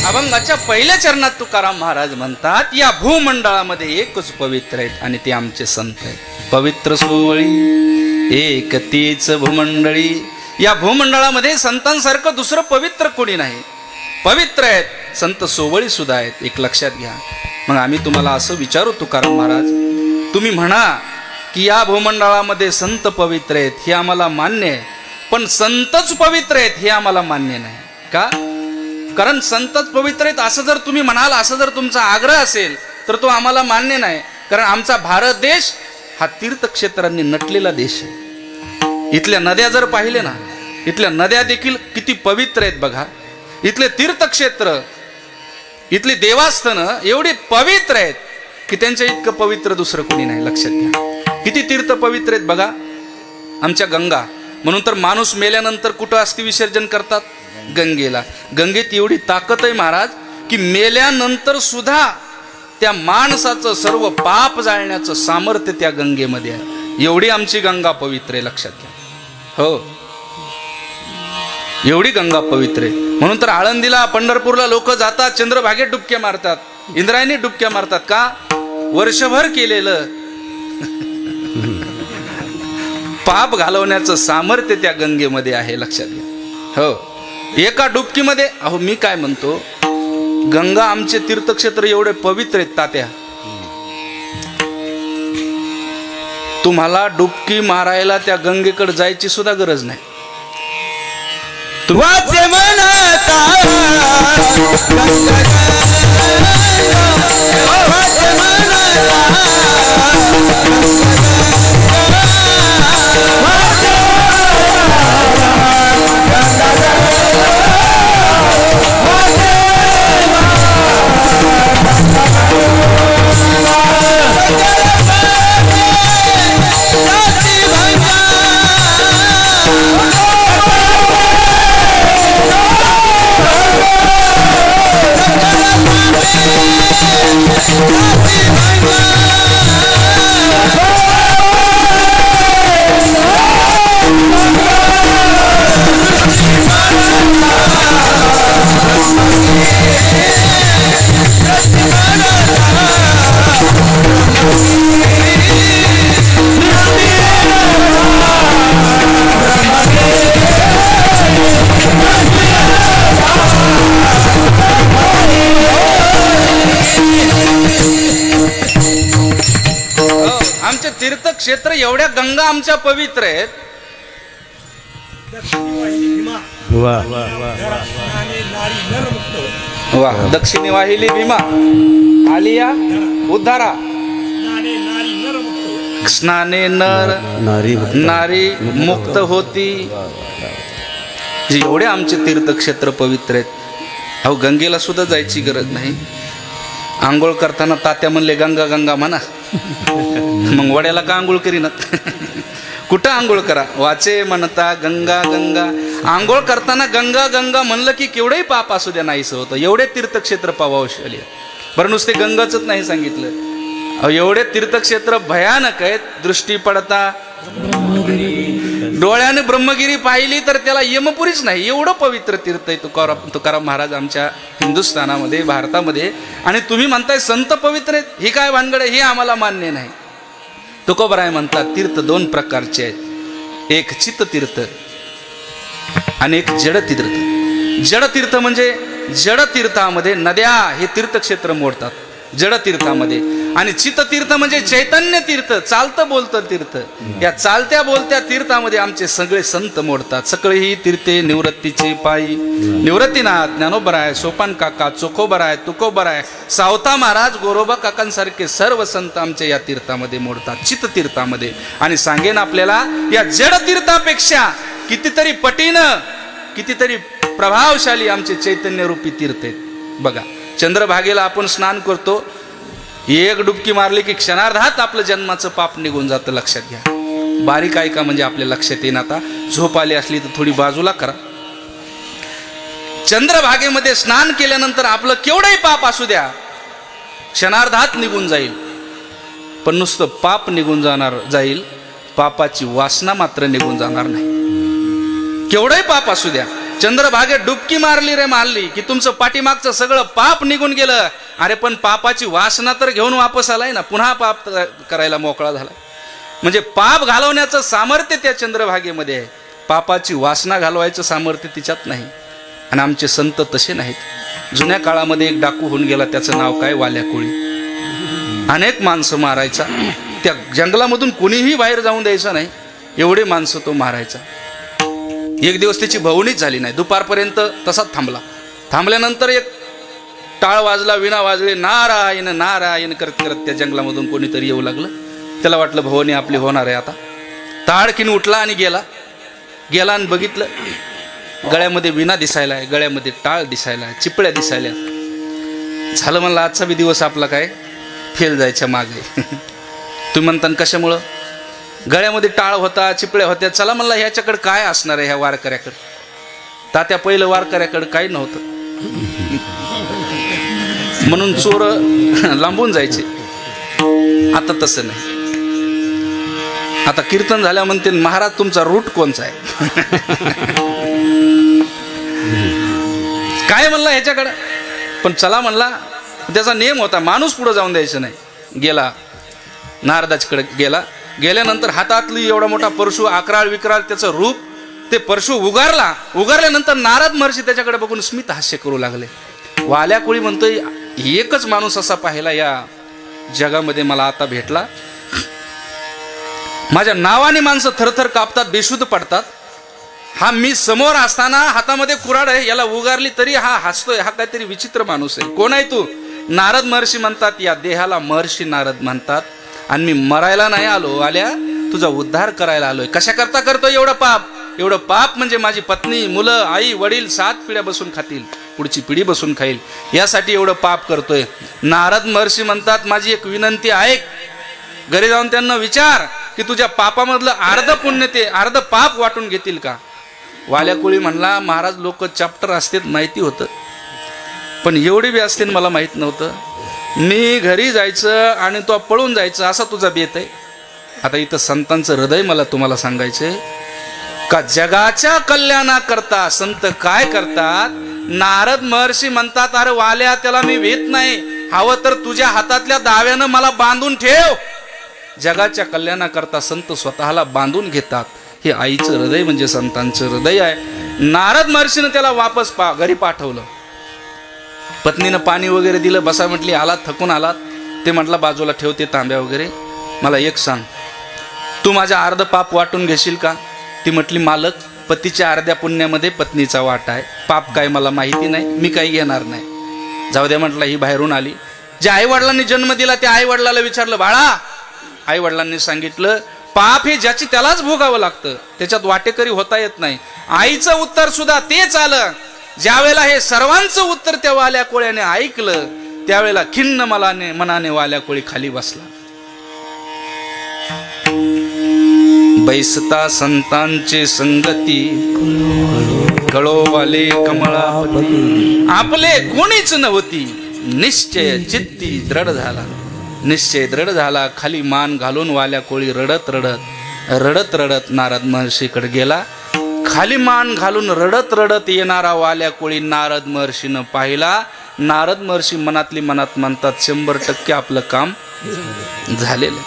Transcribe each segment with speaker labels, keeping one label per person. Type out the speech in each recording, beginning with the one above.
Speaker 1: अभंगाच्या पहिल्या चरणात तुकाराम महाराज म्हणतात, या भूमंडळामध्ये एकच पवित्र आहेत आणि ते आमचे संत आहेत. पवित्र सोवळी एक तीच भूमंडळी. या भूमंडळामध्ये संतांसारखं दुसरं पवित्र कोणी नाही. पवित्र आहेत संत, सोवळी सुद्धा आहेत. एक लक्षात घ्या. मग आम्ही तुम्हाला असं विचारू तुकाराम महाराज, तुम्ही म्हणा की या भूमंडळामध्ये संत पवित्र आहेत हे आम्हाला मान्य आहे, पण संतच पवित्र आहेत हे आम्हाला मान्य नाही. का? कारण संतच पवित्र आहेत असं जर तुम्ही म्हणाल, असं जर तुमचा आग्रह असेल तर तो आम्हाला मान्य नाही. कारण आमचा भारत देश हा तीर्थक्षेत्रांनी नटलेला देश आहे. इथल्या नद्या जर पाहिले ना, इथल्या नद्या देखील किती पवित्र आहेत बघा. इथले तीर्थक्षेत्र, इथली देवस्थानं एवढी पवित्र आहेत की त्यांच्या इतकं पवित्र दुसरं कोणी नाही. लक्षात घ्या किती तीर्थ पवित्र आहेत बघा. आमच्या गंगा, म्हणून तर माणूस मेल्यानंतर कुठं अस्थि विसर्जन करतात? गंगेला. गंगेत एवढी ताकद आहे महाराज की मेल्यानंतर सुद्धा त्या माणसाचं सर्व पाप जाळण्याचं सामर्थ्य त्या गंगेमध्ये आहे. एवढी आमची गंगा पवित्र आहे. लक्षात घ्या. हो, एवढी गंगा पवित्र आहे. म्हणून तर आळंदीला, पंढरपूरला लोक जातात, चंद्रभागेत डुबक्या मारतात, इंद्रायणी डुबक्या मारतात. का? वर्षभर केलेलं पाप घालवण्याचं सामर्थ्य त्या गंगेमध्ये आहे. लक्षात घ्या. हो, एका डुबकीमध्ये. अहो मी काय म्हणतो, गंगा आमचे तीर्थक्षेत्र एवढे पवित्र आहेत तात्या, तुम्हाला डुबकी मारायला त्या गंगेकडे जायची सुद्धा गरज नाही.
Speaker 2: वाचे म्हणता
Speaker 1: आमचे तीर्थक्षेत्र एवढ्या गंगा आमच्या पवित्र आहेत. वा, दक्षिणी वाहिली भीमा, आलिया उद्धारा, स्नाने नर नारी मुक्त होती. एवढे आमचे तीर्थक्षेत्र पवित्र आहेत. अहो गंगेला सुद्धा जायची गरज नाही. आंघोळ करताना तात्या म्हणले गंगा गंगा म्हणा, मग वड्याला का आंघोळ करीनात? कुठं आंघोळ करा? वाचे म्हणता गंगा गंगा. आंघोळ करताना गंगा गंगा म्हणलं की केवढंही पाप असू द्या नाहीसं होतं. एवढे तीर्थक्षेत्र पावावशली. बरं नुसते गंगाच नाही सांगितलं, एवढे तीर्थक्षेत्र भयानक आहेत. दृष्टी पडता डोळ्याने ब्रह्मगिरी पाहिली तर त्याला यमपुरीच नाही. एवढं पवित्र तीर्थ आहे तुकाराम महाराज आमच्या हिंदुस्थानामध्ये, भारतामध्ये. आणि तुम्ही म्हणताय संत पवित्र आहेत, ही काय भानगड आहे? हे आम्हाला मान्य नाही. तुकोबराय म्हणतात तीर्थ दोन प्रकारचे आहेत, एक चित्ततीर्थ आणि एक जडतीर्थ. जडतीर्थ म्हणजे जडतीर्थामध्ये नद्या हे तीर्थक्षेत्र मोडतात जडतीर्थामध्ये, आणि चित्ततीर्थ म्हणजे चैतन्य तीर्थ, चालतं बोलतं तीर्थ. या चालत्या बोलत्या तीर्थामध्ये आमचे सगळे संत मोडतात. सगळी तीर्थे निवृत्तीचे पायी. निवृत्तीनाथ, ज्ञानोबराय, सोपान काका, चोखोबराय, तुकोबराय, सावता महाराज, गोरोबा काकांसारखे सर्व संत आमच्या या तीर्थामध्ये मोडतात, चित्ततीर्थामध्ये. आणि सांगेन आपल्याला, या जड तीर्थापेक्षा कितीतरी पटीनं, कितीतरी प्रभावशाली आमचे चैतन्य रूपी तीर्थ आहेत. बघा, चंद्रभागेला आपण स्नान करतो, एक डुबकी मारली की क्षणार्धात आपलं जन्माचं पाप निघून जातं. लक्षात घ्या. बारीक ऐका म्हणजे आपल्या लक्षात येईन. आता झोप आली असली तर थोडी बाजूला करा. चंद्रभागेमध्ये स्नान केल्यानंतर आपलं केवढंही पाप असू द्या, क्षणार्धात निघून जाईल. पण नुसतं पाप निघून जाईल, पापाची वासना मात्र निघून जाणार नाही. केवढंही पाप असू द्या. चंद्रभागेत डुबकी मारली की तुमचं पाठीमागचं सगळं पाप निघून गेलं. अरे पण पापाची वासना तर घेऊन वापस आलाय ना, पुन्हा पाप करायला मोकळा झाला. म्हणजे पाप घालवण्याचं सामर्थ्य त्या चंद्रभागेमध्ये आहे, पापाची वासना घालवायचं सामर्थ्य तिच्यात नाही. आणि आमचे संत तसे नाहीत. जुन्या काळामध्ये एक डाकू होऊन गेला, त्याचं नाव काय, वाल्याकोळी. अनेक माणसं मारायचा. त्या जंगलामधून कोणीही बाहेर जाऊन द्यायचं नाही, एवढे माणसं तो मारायचा. एक दिवस त्याची भवनीच झाली नाही. दुपारपर्यंत तसाच थांबला. थांबल्यानंतर एक टाळ वाजला, विणा वाजले, नारायण नारायण करत करत त्या जंगलामधून कोणीतरी येऊ लागलं. त्याला वाटलं भवनी आपली होणार आहे आता. ताडकीन उठला आणि गेला आणि बघितलं, गळ्यामध्ये विणा दिसायला आहे, गळ्यामध्ये टाळ दिसायला आहे, चिपळ्या दिसायला. झालं म्हणलं, आजचा बी दिवस आपला काय फेल जायच्या मागे. तुम्ही म्हणता कशामुळं? गळ्यामध्ये टाळ होता, चिपळ्या होत्या. चला म्हणला, ह्याच्याकडे काय असणार आहे ह्या वारकऱ्याकडे. तात्या पहिलं वारकऱ्याकडे काही नव्हतं, म्हणून चोर लांबून जायचे. आता तसं नाही. आता कीर्तन झाल्या म्हणते, महाराज तुमचा रूट कोणचा आहे? काय म्हणला ह्याच्याकडे. पण चला म्हणला, त्याचा नियम होता, माणूस पुढे जाऊन द्यायचं नाही. गेला, नारदाच्याकडे गेला. गेल्यानंतर हातातली एवढा मोठा परशु, अकराळ विक्राळ त्याचं रूप, ते परशु उगारल्यानंतर नारद महर्षी त्याच्याकडे बघून स्मित हास्य करू लागले. वाल्याकोळी म्हणतोय, एकच माणूस असा पाहिला या जगामध्ये मला आता भेटला. माझ्या नावाने माणसं थरथर कापतात, बेशुद्ध पडतात. हा मी समोर असताना हातामध्ये कुऱ्हाड आहे, याला उगारली तरी हा हसतोय. हा काहीतरी विचित्र माणूस आहे. कोण आहे तू? नारद महर्षी म्हणतात. या देहाला महर्षी नारद म्हणतात. आणि मी मरायला नाही आलो, आल्या तुझा उद्धार करायला आलोय. कशा करता करतोय एवढं पाप? एवढं पाप म्हणजे माझी पत्नी, मुलं, आई वडील 7 पिढ्या बसून खातील, पुढची पिढी बसून खाईल, यासाठी एवढं पाप करतोय. नारद महर्षी म्हणतात, माझी एक विनंती आहे, घरी जाऊन त्यांना विचार की तुझ्या पापामधलं अर्ध पुण्य ते अर्ध पाप वाटून घेतील का? वाल्याकोळी म्हणला, महाराज लोक चॅप्टर असतात माहिती होतं, पण एवढी बी असते मला माहित नव्हतं. मी घरी जायचं आणि तो पळून जायचं असा तुझा बेत आहे. आता इथं संतांचं हृदय मला तुम्हाला सांगायचंय का, जगाच्या कल्याणाकरता संत काय करतात. नारद महर्षी म्हणतात, अरे वाल्या त्याला मी भेट नाही, हवं तर तुझ्या हातातल्या दाव्यानं मला बांधून ठेव. जगाच्या कल्याणाकरता संत स्वतःला बांधून घेतात. हे आईचं हृदय म्हणजे संतांचं हृदय आहे. नारद महर्षीनं त्याला वापस घरी पाठवलं. पत्नीनं पाणी वगैरे दिलं, बसा म्हटली, आलात थकून आलात. ते म्हटलं बाजूला ठेवते तांब्या वगैरे, मला एक सांग, तू माझ्या अर्ध पाप वाटून घेशील का? ती म्हटली, मालक पतीच्या अर्ध्या पुण्यामध्ये पत्नीचा वाटा आहे, पाप काय मला माहिती नाही, मी काही घेणार नाही. जाऊ द्या म्हटलं. ही बाहेरून आली. ज्या आई वडिलांनी जन्म दिला त्या आई वडिलाला विचारलं, बाळा. आई वडिलांनी सांगितलं, पाप हे ज्याची त्यालाच भोगावं लागतं, त्याच्यात वाटेकरी होता येत नाही. आईचं उत्तर सुद्धा तेच आलं. ज्या वेळेला हे सर्वांचं उत्तर त्या वाल्याकोळ्याने ऐकलं, त्यावेळेला खिन्न मनाने वाल्याकोळी खाली बसला. बैसता संतांचे संगती, कळोवाले कमळापती, आपले कोणीच नव्हती, निश्चय चित्ती दृढ झाला. निश्चय दृढ झाला. खाली मान घालून वाल्याकोळी रडत रडत नारद महर्षीकडे गेला. खाली मान घालून रडत रडत येणारा वाल्याकोळी नारद महर्षीनं पाहिला. नारद महर्षी मनातली मनात म्हणतात, 100% आपलं काम झालेलं.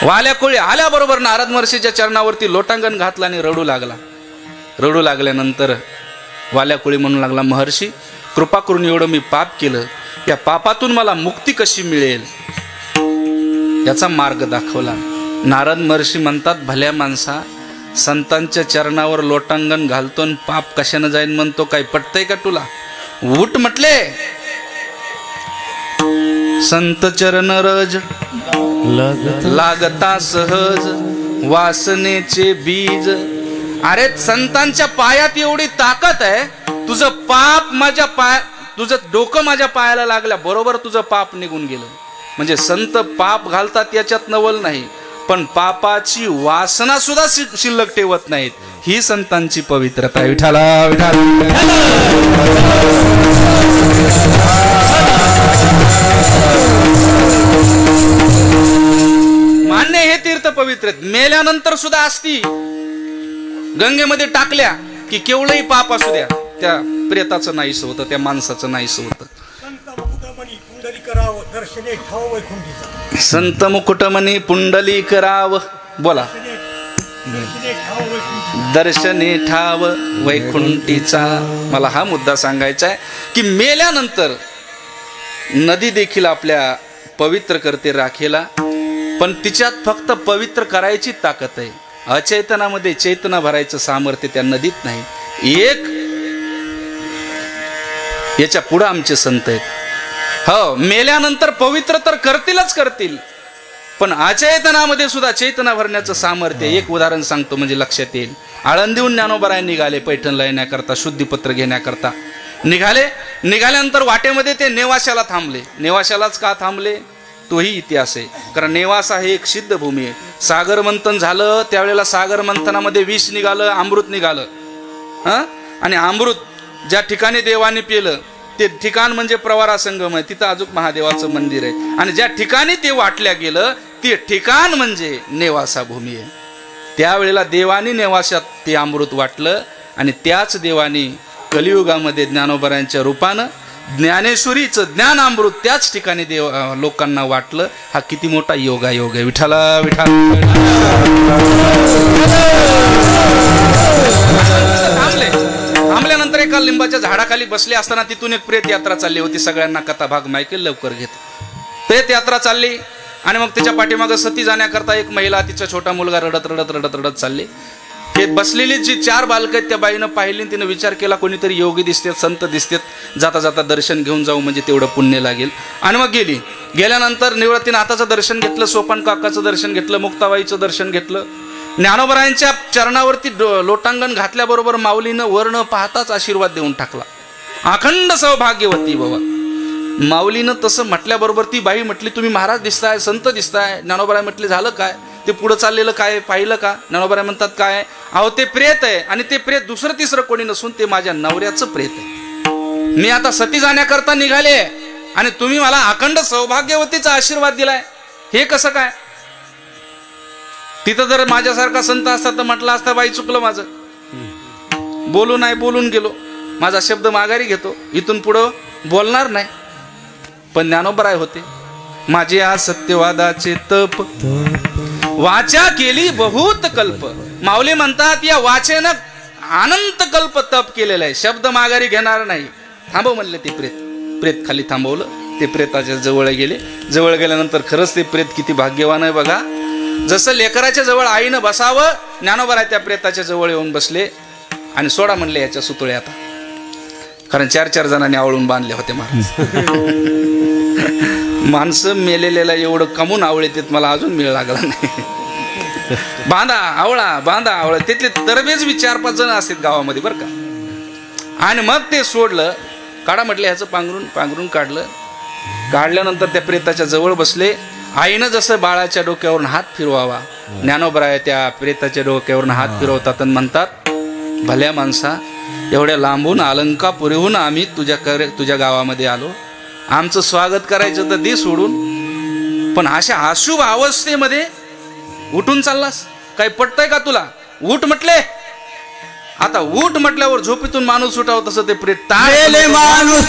Speaker 1: वाल्याकोळी आल्याबरोबर नारद महर्षीच्या चरणावरती लोटांगण घातला आणि रडू लागला. रडू लागल्यानंतर वाल्याकोळी म्हणू लागला, महर्षी कृपा करून एवढं मी पाप केलं, या पापातून मला मुक्ती कशी मिळेल? याचा मार्ग दाखवला. नारद महर्षी म्हणतात, भल्या माणसा, संतांच्या चरणावर लोटांगण घालतो आणि पाप कशानं जाईन म्हणतो, काय पटतंय का तुला? उठ म्हटले. संत चरण रज लागता सहज वासनेचे बीज. अरे संतांच्या पायात एवढी ताकद आहे, तुझं पाप माझ्या तुझं डोकं माझ्या पायाला लागल्या बरोबर तुझं पाप निघून गेलं. म्हणजे संत पाप घालतात याच्यात नवल नाही, पण पापाची वासना सुद्धा शिल्लक ठेवत नाहीत. ही संतांची पवित्रता. विठाला विठाला. मान्य, हे तीर्थ पवित्र आहेत. मेल्यानंतर सुद्धा असती गंगेमध्ये टाकल्या की केवढंही पाप असू द्या, त्या प्रेताचं नाहीसं होतं, त्या माणसाचं नाहीसं होतं. संत मुकुटमणी पुंडलीकराव. बोला. दर्शने ठाव वैकुंठीचा. मला हा मुद्दा सांगायचा आहे की मेल्यानंतर नदी देखील आपल्या पवित्र करते राखेला, पण तिच्यात फक्त पवित्र करायची ताकद आहे. अचैतनामध्ये चैतना भरायचं सामर्थ्य त्या नदीत नाही. एक याच्या पुढे आमचे संत आहेत. हो, मेल्यानंतर पवित्र तर करतीलच करतील, पण अचैतनामध्ये सुद्धा चैतना भरण्याचं सामर्थ्य. एक उदाहरण सांगतो म्हणजे लक्षात येईल. आळंदीहून ज्ञानोबराय निघाले पैठणला येण्याकरता, शुद्धीपत्र घेण्याकरता निघाले. निघाल्यानंतर वाटेमध्ये ते नेवाशाला थांबले. नेवाशालाच का थांबले तोही इतिहास आहे, कारण नेवासा हे एक सिद्ध भूमी आहे. सागर मंथन झालं त्यावेळेला सागर मंथनामध्ये विष निघालं, अमृत निघालं. आणि अमृत ज्या ठिकाणी देवाने पिलं ते ठिकाण म्हणजे प्रवारा संगम आहे. तिथं अजून महादेवाचं मंदिर आहे. आणि ज्या ठिकाणी ते वाटल्या गेलं ते ठिकाण म्हणजे नेवासा भूमी आहे. त्यावेळेला देवानी नेवाशात ते अमृत वाटलं आणि त्याच देवानी कलियुगामध्ये ज्ञानोबरायांच्या रूपानं ज्ञानेश्वरीचं ज्ञान अमृत त्याच ठिकाणी लोकांना वाटलं. हा किती मोठा योगायोग आहे. विठाला विठाला. थांबल्यानंतर एका लिंबाच्या झाडाखाली बसले असताना तिथून एक प्रेत यात्रा चालली होती. सगळ्यांना कथा भाग माहिती लवकर घेत. प्रेत यात्रा चालली आणि मग त्याच्या पाठीमागं सती जाण्याकरता एक महिला, तिचा छोटा मुलगा रडत रडत रडत रडत चालले. हे बसलेली जी 4 बालक आहेत त्या बाईनं पाहिली, तिनं विचार केला कोणीतरी योगी दिसतात, संत दिसतात, जाता जाता दर्शन घेऊन जाऊ म्हणजे तेवढं पुण्य लागेल. आणि मग गेली. गेल्यानंतर निवृत्तीनाथाचं दर्शन घेतलं, सोपान काकाचं दर्शन घेतलं, मुक्ताबाईचं दर्शन घेतलं. ज्ञानोबरायांच्या चरणावरती लोटांगण घातल्याबरोबर माऊलीनं वर्ण पाहताच आशीर्वाद देऊन टाकला. अखंड सौभाग्यवती बाबा. माऊलीनं तसं म्हटल्याबरोबर ती बाई म्हटली, तुम्ही महाराज दिसताय, संत दिसताय. ज्ञानोबराय म्हटले, झालं काय? ते पुढं चाललेलं काय पाहिलं का? ज्ञानोबराय म्हणतात, काय? अहो ते प्रेत आहे, आणि ते प्रेत दुसरं तिसरं कोणी नसून ते माझ्या नवऱ्याचं प्रेत आहे. मी आता सती जाण्याकरता निघाले आणि तुम्ही मला अखंड सौभाग्यवतीचा आशीर्वाद दिलाय, हे कसं काय? तिथं जर माझ्यासारखा संत असता तर म्हटलं असतं, बाई चुकलं माझं, बोलू नाही, बोलून गेलो, माझा शब्द माघारी घेतो, इथून पुढं बोलणार नाही. पण ज्ञानोबराय होते, माझे आज सत्यवादाचे तप वाचा केली बहुत कल्प. माऊली म्हणतात या वाचेनं अनंत कल्प तप केलेलं आहे, शब्द माघारी घेणार नाही. थांबव म्हणले ते प्रेत खाली थांबवलं. ते प्रेताच्या जवळ गेले. जवळ गेल्यानंतर खरंच ते प्रेत किती भाग्यवान आहे बघा. जसं लेकराच्या जवळ आईनं बसावं, ज्ञानोबराय त्या प्रेताच्या जवळ येऊन बसले आणि सोडा म्हणले याच्या सुतळे आता, कारण 4-4 जणांनी आवळून बांधले होते महाराज. माणसं मेलेल्याला एवढं कमून आवळे देत मला अजून मिळ लागला नाही. बांधा आवळा तिथले तरबेज 4-5 जण असतात गावामध्ये बरं का. आणि मग ते सोडलं, काढा म्हटलं ह्याचं पांघरून काढलं. काढल्यानंतर त्या प्रेताच्या जवळ बसले. आईनं जसं बाळाच्या डोक्यावरून हात फिरवावा, ज्ञानोबराय त्या प्रेताच्या डोक्यावरून हात फिरवतात आणि म्हणतात, भल्या माणसा, एवढ्या लांबून अलंकापुरीहून आम्ही तुझ्या गावामध्ये आलो, आमचं स्वागत करायचं तर दे सोडून, पण अशा अशुभ अवस्थेमध्ये उठून चाललास, काही पटतंय का तुला? उठ म्हटले. आता उठ म्हटल्यावर झोपेतून माणूस उठाव तसं ते प्रेत ताळले माणूस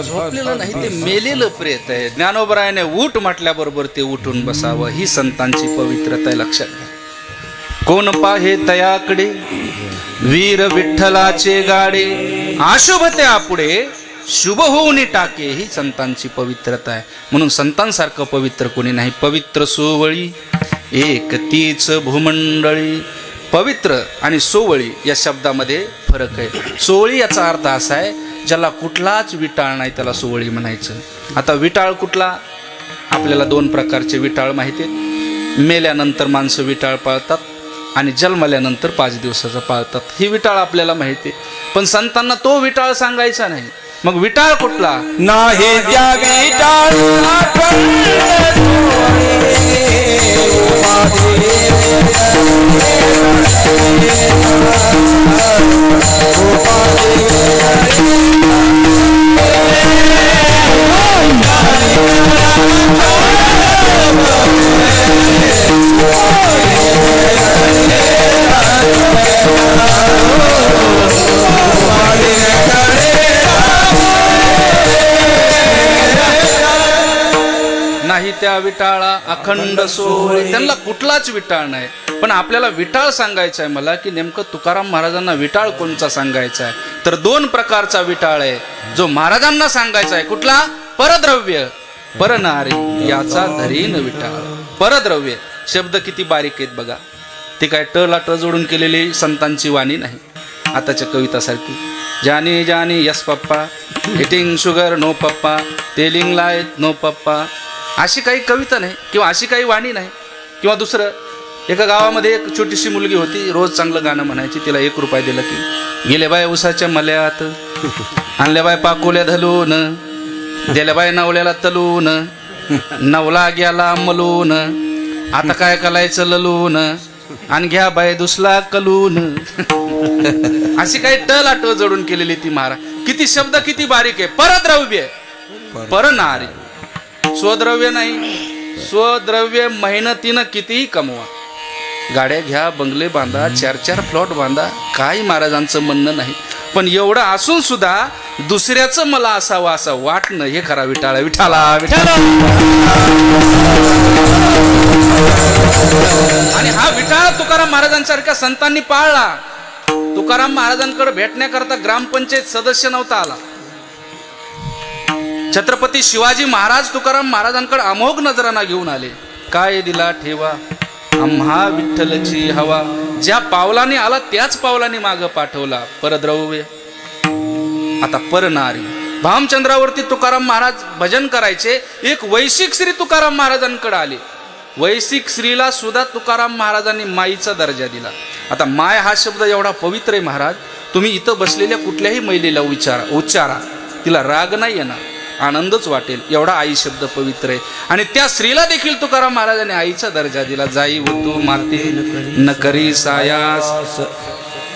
Speaker 1: झोपलेलं नाही, ते मेलेलं प्रेत आहे. ज्ञानोबरायाने उठ म्हटल्याबरोबर ते उठून बसावं. ही संतांची पवित्रता आहे, लक्षात घ्या. कोण पाहे तयाकडे वीर विठ्ठलाचे गाडे, अशुभ ते आपुडे शुभ होऊन टाके. ही संतांची पवित्रता आहे. म्हणून संतांसारखं पवित्र कोणी नाही. पवित्र सोवळी एक तीच भूमंडळी. पवित्र आणि सोवळी या शब्दामध्ये फरक आहे. सोवळी याचा अर्थ असा आहे, ज्याला कुठलाच विटाळ नाही त्याला सोवळी म्हणायचं. आता विटाळ कुठला? आपल्याला दोन प्रकारचे विटाळ माहिती आहेत. मेल्यानंतर माणसं विटाळ पाळतात आणि जन्मल्यानंतर 5 दिवसाचा पाळतात. ही विटाळ आपल्याला माहिती आहे. पण संतांना तो विटाळ सांगायचा नाही. मग विटाळ कुठला?
Speaker 2: नाही त्या विटाळ
Speaker 1: नाही त्या विटाळा अखंड सोहळे. त्यांना कुठलाच विटाळ नाही. पण आपल्याला विटाळ सांगायचा आहे मला, की नेमकं तुकाराम महाराजांना विटाळ कोणचा सांगायचा आहे. तर 2 प्रकारचा विटाळ आहे जो महाराजांना सांगायचा आहे. कुठला? परद्रव्य परनारी याचा धरीन विटाळ. परद्रव्य शब्द किती बारीक आहेत बघा. ते काय ट ला ट जोडून केलेली संतांची वाणी नाही. आताच्या कवितासारखी जानी जानी यस पप्पा, हिटिंग शुगर नो पप्पा, टेलिंग लाईट नो पप्पा, अशी काही कविता नाही किंवा अशी काही वाणी नाही. किंवा दुसरं, एका गावामध्ये एक छोटीशी मुलगी होती, रोज चांगलं गाणं म्हणायची. तिला 1 रुपया दिला की गेले बाय उसाच्या मल्यात, आणल्या बाय पाकोल्या धलून, दिल्या बाय नवल्याला तलून, नवला गेला मलून, आता काय करायचं ललून, आणि घ्या बाय दुसला कलून. अशी काही टलाट जोडून केलेली ती महाराज. किती शब्द किती बारीक आहे. परद्रव्य परनारी. स्वद्रव्य नाही. स्वद्रव्य मेहनतीनं कितीही कमवा. गाड्या घ्या, बंगले बांधा, 4-4 फ्लॉट बांधा, काही महाराजांचं म्हणणं नाही. पण एवढं असून सुद्धा दुसऱ्याचं मला असावं असं वाटणं, हे खरा विठाळा. विठाला विठाला. आणि हा विठाळा तुकाराम महाराजांसारख्या संतांनी पाळला. तुकाराम महाराजांकडे भेटण्याकरता ग्रामपंचायत सदस्य नव्हता आला. छत्रपती शिवाजी महाराज तुकाराम महाराजांकडे अमोघ नजराना घेऊन आले. काय दिला ठेवा आम्हा विठ्ठलची हवा, ज्या पावलाने आला त्याच पावलाने माग पाठवला. परद्रव्य. आता परनारी. भामचंद्रावरती तुकाराम महाराज भजन करायचे. एक वैशिक श्री तुकाराम महाराजांकडे आले. वैशिक स्त्रीला सुद्धा तुकाराम महाराजांनी माईचा दर्जा दिला. आता माय हा शब्द एवढा पवित्र आहे महाराज, तुम्ही इथं बसलेल्या कुठल्याही महिलेला उच्चारा, तिला राग नाही येणार, आनंदच वाटेल. एवढा आई शब्द पवित्र आहे. आणि त्या स्त्रीला देखील तुकाराम महाराजांनी आईचा दर्जा दिला. जाई वतू माते न करी सायास,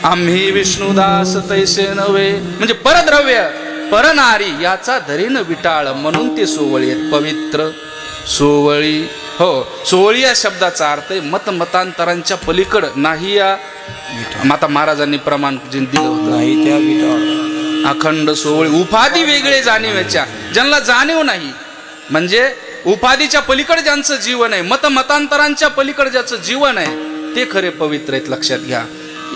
Speaker 1: आम्ही विष्णुदास तैसे नव्हे. म्हणजे परद्रव्य परनारी याचा धरीन विटाळ, म्हणून ते सोवळी आहेत. पवित्र सोवळी. हो, सोवळी या शब्दाचा अर्थ आहे मतांतरांच्या पलीकडं नाही. या माता महाराजांनी प्रमाण दिलं होतं.
Speaker 2: नाही त्या विटाळ.
Speaker 1: अखंड सोहळी. उपाधी वेगळे जाणीवेच्या, ज्यांना जाणीव नाही, म्हणजे उपाधीच्या पलीकडे ज्यांचं जीवन आहे, मतांतरांच्या पलीकडे ज्याचं जीवन आहे, ते खरे पवित्र आहेत. लक्षात घ्या.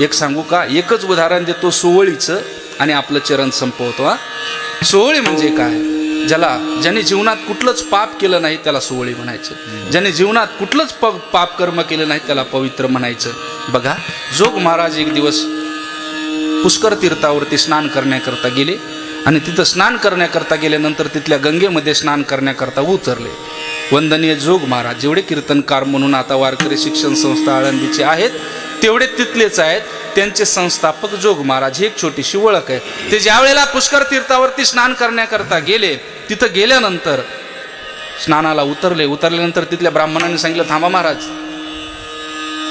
Speaker 1: एक सांगू का, एकच उदाहरण देतो सोहळीचं आणि आपलं चरण संपवतो. सोहळी म्हणजे काय? ज्याने जीवनात कुठलंच पाप केलं नाही त्याला सोहळी म्हणायचं. ज्याने जीवनात कुठलंच पाप कर्म केलं नाही त्याला पवित्र म्हणायचं. बघा, जोग महाराज एक दिवस पुष्कर तीर्थावरती स्नान करण्याकरता गेले आणि तिथं स्नान करण्याकरता गेल्यानंतर तिथल्या गंगेमध्ये स्नान करण्याकरता उतरले. वंदनीय जोग महाराज, जेवढे कीर्तनकार म्हणून आता वारकरी शिक्षण संस्था आळंदीचे आहेत तेवढे तिथलेच आहेत. त्यांचे संस्थापक जोग महाराज. ही एक छोटीशी ओळख आहे. ते ज्या वेळेला पुष्कर तीर्थावरती स्नान करण्याकरता गेले, तिथं गेल्यानंतर स्नानाला उतरल्यानंतर तिथल्या ब्राह्मणांनी सांगितलं, थांबा महाराज.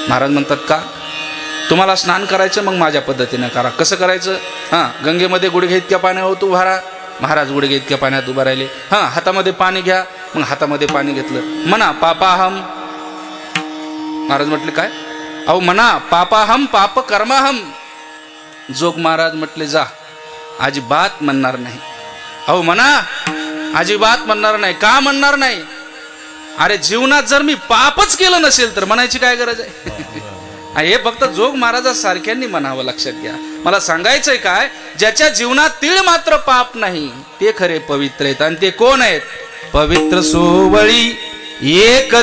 Speaker 1: महाराज म्हणतात, का? तुम्हाला स्नान करायचं, मग माझ्या पद्धतीनं करा. कसं करायचं? गंगेमध्ये गुडघे इतक्या पाण्यावर उभा राहा. महाराज गुडघे इतक्या पाण्यात उभा राहिले. हातामध्ये पाणी घ्या. मग हातामध्ये पाणी घेतलं. म्हणा पापाहम. महाराज म्हटले, काय? अहो म्हणा पापाहम पाप कर्माहम. जोग महाराज म्हटले, जा, अजिबात म्हणणार नाही. अहो म्हणा, अजिबात म्हणणार नाही. का म्हणणार नाही? अरे जीवनात जर मी पापच केलं नसेल तर म्हणायची काय गरज आहे? हे फक्त जोग महाराजासारख्यांनी म्हणावं. लक्षात घ्या. मला सांगायचंय काय, ज्याच्या जीवनात तीळ मात्र पाप नाही ते खरे पवित्र आहेत. आणि ते कोण आहेत? पवित्र सोवळी एक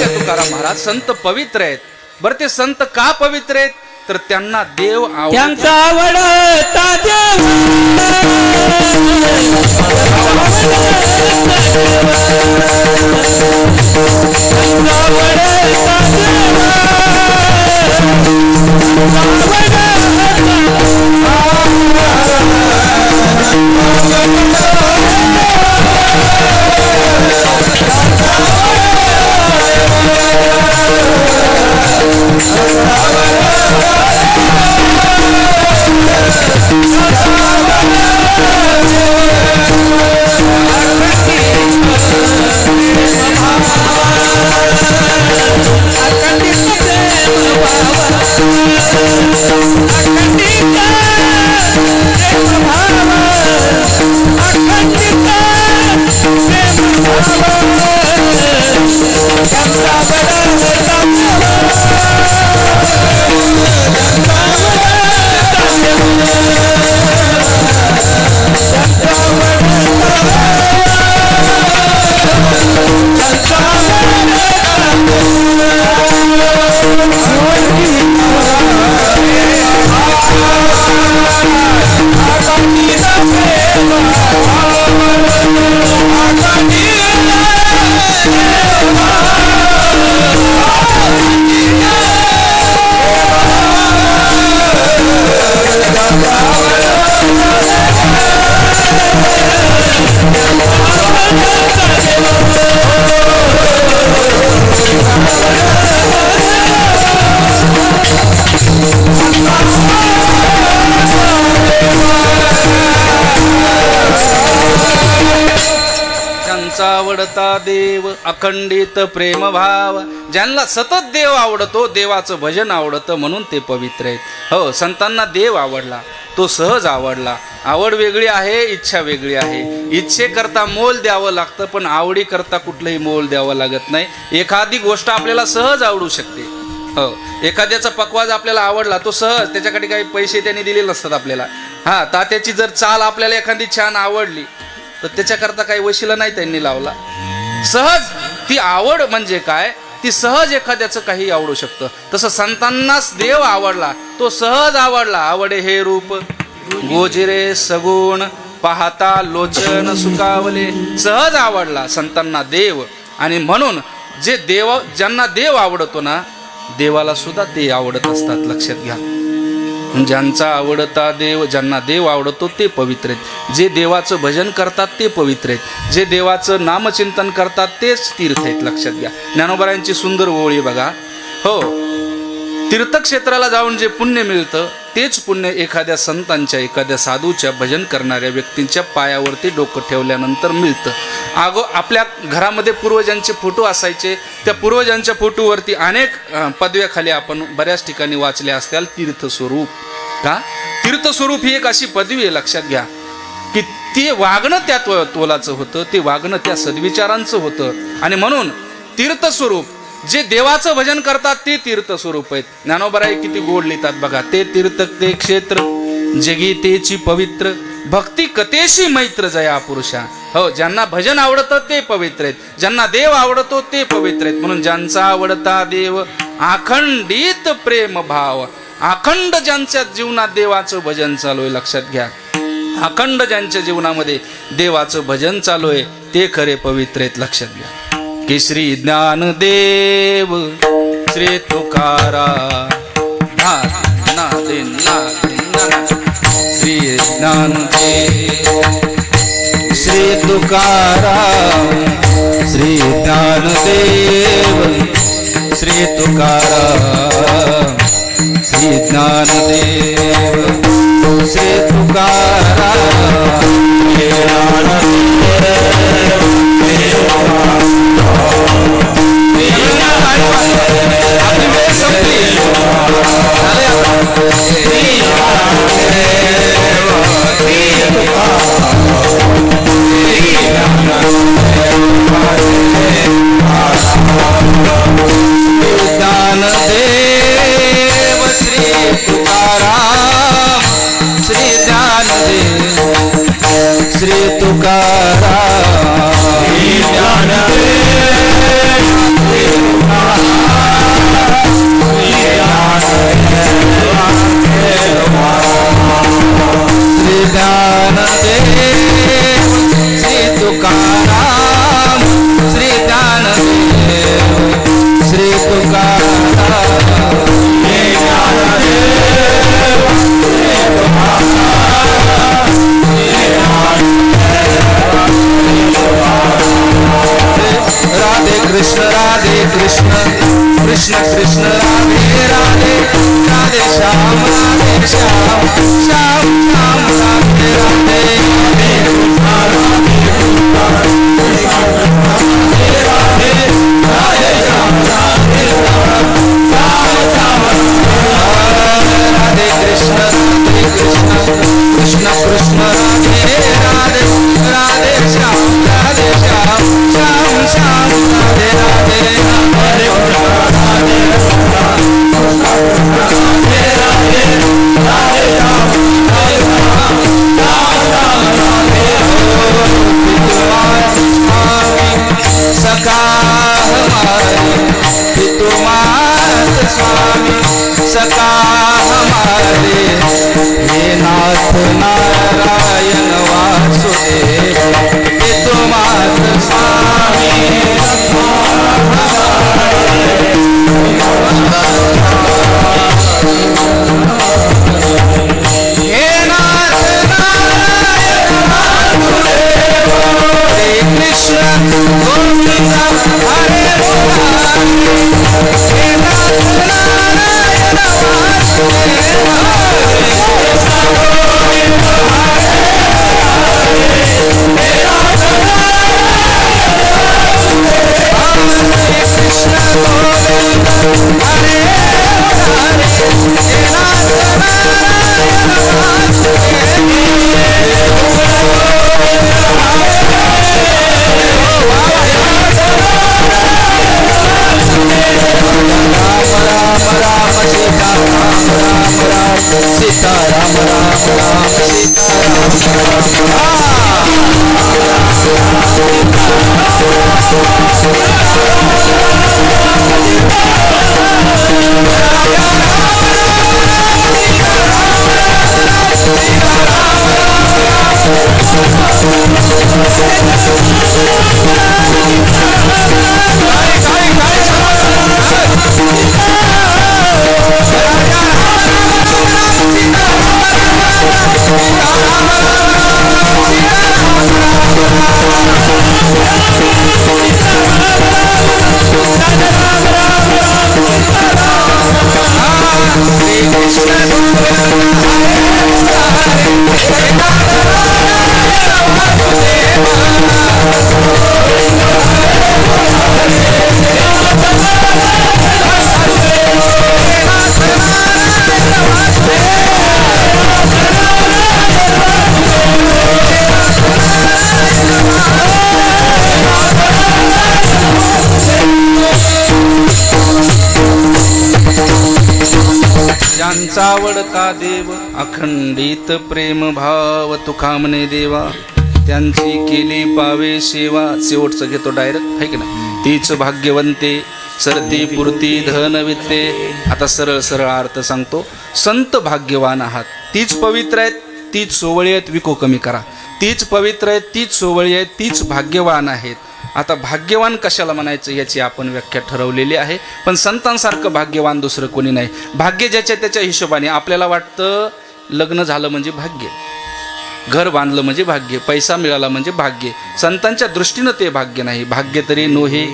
Speaker 1: तुकाराम महाराज संत पवित्र आहेत. बरं, ते संत का पवित्र आहेत? तर त्यांना देव
Speaker 2: त्यांचा आवडता देव
Speaker 1: आवडता देव अखंडित प्रेम भाव. ज्यांना सतत देव आवडतो, देवाचं भजन आवडतं, म्हणून ते पवित्र आहेत. हो, संतांना देव आवडला, तो सहज आवडला. आवड वेगळी आहे, इच्छा वेगळी आहे. इच्छेकरता मोल द्यावं लागतं, पण आवडी करता कुठलंही मोल द्यावं लागत नाही. एखादी गोष्ट आपल्याला सहज आवडू शकते. हो, एखाद्याचा पकवाज आपल्याला आवडला, तो सहज, त्याच्याकडे काही पैसे त्यांनी दिलेले नसतात आपल्याला. तात्याची जर चाल आपल्याला एखादी छान आवडली तर त्याच्याकरता काही वशिला नाही त्यांनी लावला. सहज ती आवड म्हणजे काय, ती सहज एखाद्याचं काही आवडू शकतं. तसं संतांनाच देव आवडला, तो सहज आवडला. आवडे हे रूप गोजिरे सगुण पाहता लोचन सुकावले. सहज आवडला संतांना देव. आणि म्हणून जे देव, ज्यांना देव आवडतो ना, देवाला सुद्धा ते आवडत असतात. लक्षात घ्या. ज्यांचा आवडता देव, ज्यांना देव आवडतो ते पवित्र आहेत. जे देवाचं भजन करतात ते पवित्र आहेत. जे देवाचं नामचिंतन करतात तेच तीर्थ आहेत. लक्षात घ्या. ज्ञानोबारायांची सुंदर ओळी बघा. हो, तीर्थक्षेत्राला जाऊन जे पुण्य मिळतं तेच पुण्य एखाद्या संतांच्या, एखाद्या साधूच्या, भजन करणाऱ्या व्यक्तींच्या पायावरती डोकं ठेवल्यानंतर मिळतं. आपल्या घरामध्ये पूर्वजांचे फोटो असायचे. त्या पूर्वजांच्या फोटोवरती अनेक पदव्याखाली आपण बऱ्याच ठिकाणी वाचल्या असतील. तीर्थस्वरूप. का तीर्थस्वरूप ही एक अशी पदवी आहे, लक्षात घ्या, की ते वागणं त्या तोलाचं होतं, ते वागणं त्या सद्विचारांचं होतं. आणि म्हणून तीर्थस्वरूप जे देवाचं भजन करतात ते तीर्थस्वरूप आहेत. ज्ञानोबराई किती गोड लिहितात बघा. ते तीर्थ ते क्षेत्र जगी तेची पवित्र, भक्ती कथेशी मैत्र जया पुरुषा. हो, ज्यांना भजन आवडतं ते पवित्र आहेत, ज्यांना देव आवडतो ते पवित्र आहेत. म्हणून ज्यांचा आवडता देव अखंडित प्रेम भाव, अखंड ज्यांच्या जीवनात देवाचं भजन चालू आहे, लक्षात घ्या, अखंड ज्यांच्या जीवनामध्ये देवाचं भजन चालू आहे ते खरे पवित्र आहेत. लक्षात घ्या की श्री ज्ञानदेव श्री तुकाराम, श्री ज्ञानदेव श्री तुकाराम, श्री ज्ञानदेव श्री तुकाराम, श्री ज्ञानदेव श्री तुकाराम, श्री
Speaker 3: Sitaram,
Speaker 1: ज्यांचा आवडता देव अखंडित प्रेम भाव तुका म्हणे देवा, त्यांची केली पावे सेवा. शेवटचं घेतो डायरेक्ट, आहे की नाही. तीच भाग्यवंते सरती पुरती धन वित्ते. आता सरळ सरळ अर्थ सांगतो. संत भाग्यवान आहात, तीच पवित्र आहेत, तीच सोवळी आहेत. विको कमी करा. तीच पवित्र आहेत, तीच सोवळी आहेत, तीच भाग्यवान आहेत. आता भाग्यवान कशाला म्हणायचं याची आपण व्याख्या ठरवलेली आहे. पण संतांसारखं भाग्यवान दुसरं कोणी नाही. भाग्य ज्याच्या त्याच्या हिशोबाने. आपल्याला वाटतं लग्न झालं म्हणजे भाग्य, घर बांधलं म्हणजे भाग्य, पैसा मिळाला म्हणजे भाग्य. संतांच्या दृष्टीनं ते भाग्य नाही. भाग्य तरी नोहे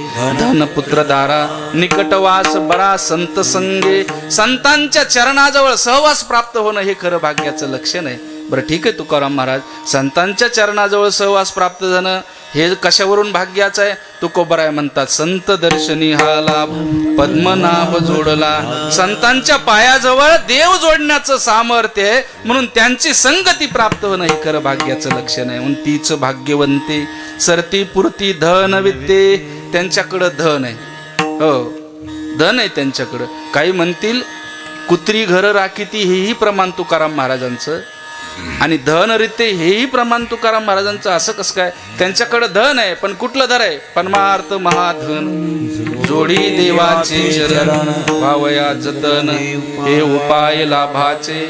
Speaker 1: धन पुत्र दारा, निकटवास बरा संत संगे. संतांच्या चरणाजवळ सहवास प्राप्त होणं हे खरं भाग्याचं लक्षण आहे. बरं ठीक आहे तुकाराम महाराज, संतांच्या चरणाजवळ सहवास प्राप्त झालं हे कशावरून भाग्याचं आहे. तुकोबराय म्हणतात संत दर्शनी हा लाभ पद्मनाभ जोडला. संतांच्या पायाजवळ देव जोडण्याचं सामर्थ्य आहे, म्हणून त्यांची संगती प्राप्त होणं हे खरं भाग्याचं लक्षण आहे. म्हणून तीच भाग्यवंते सरती पुरती धन वित्ते. त्यांच्याकडं धन आहे, हो धन आहे त्यांच्याकडं. काही म्हणतील कुत्री घर राखीती, हेही प्रमाण तुकाराम महाराजांचं. आणि धन रीते हेही प्रमाण तुकाराम महाराजांचं. असं कसं काय. त्यांच्याकडे धन आहे, पण कुठलं धन आहे. परमार्थ महाधन जोडी देवाचे चरण भावया जतन, हे उपाय लाभाचे.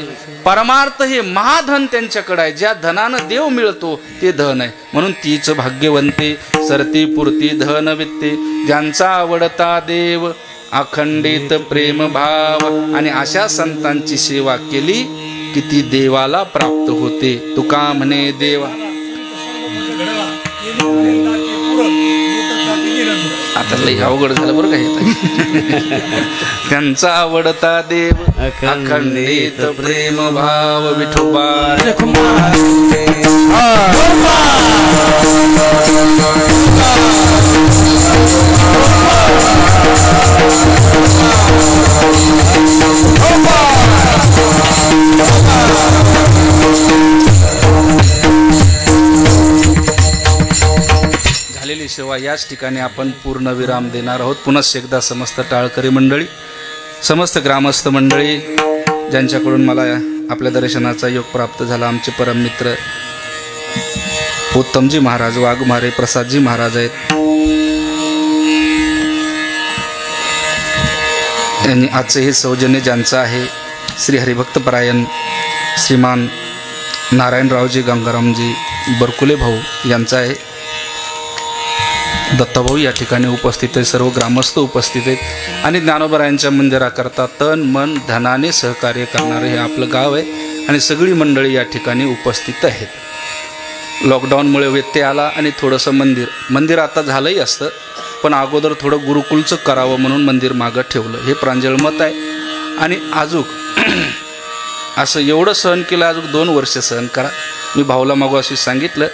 Speaker 1: परमार्थ हे महाधन त्यांच्याकडे आहे. ज्या धनानं देव मिळतो ते धन आहे. म्हणून तीच भाग्यवंते सरती पुरती धन वित्ते. ज्यांचा आवडता देव अखंडित प्रेम भाव. आणि अशा संतांची सेवा केली किती देवाला प्राप्त होते. तुका म्हणे देवा. आता लई अवघड झालं बरं का. त्यांचा आवडता देव अखंडित प्रेम भाव विठोबा. झालेली सेवा याच ठिकाणी आपण पूर्ण विराम देणार आहोत. पुनश्च एकदा समस्त टाळकरी मंडळी, समस्त ग्रामस्थ मंडळी, ज्यांच्याकडून मला आपल्या दर्शनाचा योग प्राप्त झाला, आमचे परममित्र उत्तमजी महाराज वाघमारे प्रसादजी महाराज आहेत. यांनी आजचे हे सौजन्य ज्यांचं आहे श्री हरिभक्तपरायण श्रीमान नारायणरावजी गंगारामजी बरकुले भाऊ यांचा आहे. दत्ताभाऊ या ठिकाणी उपस्थित आहेत, सर्व ग्रामस्थ उपस्थित आहेत. आणि ज्ञानोबरायांच्या मंदिराकरता तन मन धनाने सहकार्य करणारे हे आपलं गाव आहे. आणि सगळी मंडळी या ठिकाणी उपस्थित आहेत. लॉकडाऊनमुळे व्यत्यय आला आणि थोडंसं मंदिर आता झालंही असतं, पण अगोदर थोडं गुरुकुलचं करावं म्हणून मंदिर मागं ठेवलं. हे प्रांजळ मत आहे. आणि अजून असं एवढं सहन केलं, अजून 2 वर्ष सहन करा. मी भाऊला मागो अशी सांगितलं,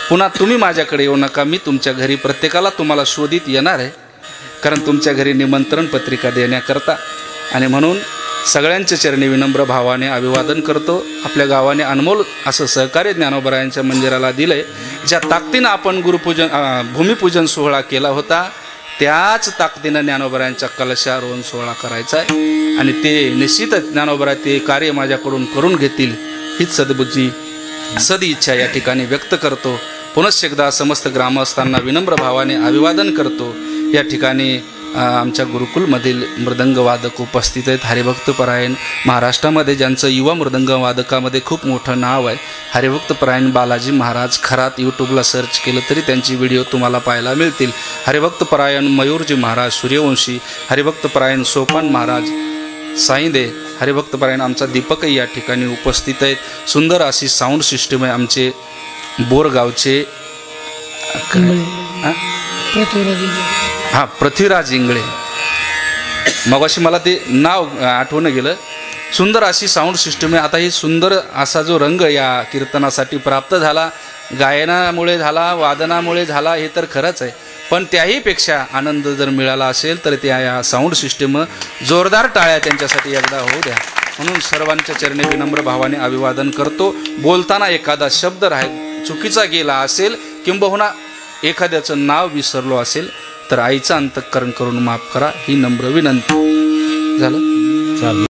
Speaker 1: पुन्हा तुम्ही माझ्याकडे येऊ नका. मी तुमच्या घरी प्रत्येकाला तुम्हाला शोधित येणार आहे, कारण तुमच्या घरी निमंत्रण पत्रिका देण्याकरता. आणि म्हणून सगळ्यांच्या चरणी विनम्र भावाने अभिवादन करतो. आपल्या गावाने अनमोल असं सहकार्य ज्ञानोबरायांच्या मंदिराला दिलं आहे. ज्या ताकदीनं आपण भूमिपूजन सोहळा केला होता, त्याच ताकदीनं ज्ञानोबरायांच्या कलशारोहण सोहळा करायचा आहे. आणि ते निश्चितच ज्ञानोबरा ते कार्य माझ्याकडून करून घेतील हीच सदी इच्छा या ठिकाणी व्यक्त करतो. पुनश्च एकदा समस्त ग्रामस्थांना विनम्र भावाने अभिवादन करतो. या ठिकाणी आमच्या गुरुकुलमधील मृदंगवादक उपस्थित आहेत. हरिभक्तपरायण महाराष्ट्रामध्ये ज्यांचं युवा मृदंगवादकामध्ये खूप मोठं नाव आहे, हरिभक्तपरायण बालाजी महाराज खरात. यूट्यूबला सर्च केलं तरी त्यांची व्हिडिओ तुम्हाला पाहायला मिळतील. हरिभक्तपरायण मयूरजी महाराज सूर्यवंशी, हरिभक्तपरायण सोपान महाराज साईदे, हरिभक्तपरायण आमचा दीपकही या ठिकाणी उपस्थित आहेत. सुंदर अशी साऊंड सिस्टीम आहे आमचे बोरगावचे पृथ्वीराज इंगळे. मग अशी मला ते नाव आठवणं गेलं. सुंदर अशी साऊंड सिस्टम आहे. आता ही सुंदर असा जो रंग या कीर्तनासाठी प्राप्त झाला, गायनामुळे झाला, वादनामुळे झाला, हे तर खरंच आहे. पण त्याहीपेक्षा आनंद जर मिळाला असेल तर त्या या साऊंड सिस्टम जोरदार टाळ्या त्यांच्यासाठी एकदा होऊ द्या. म्हणून सर्वांच्या चरणी विनम्र भावाने अभिवादन करतो. बोलताना एखादा शब्द चुकीचा गेला असेल किंबहुना एखाद्याचं नाव विसरलो असेल तर आईचं अंतःकरण करून माफ करा, ही नम्र विनंती. झालं.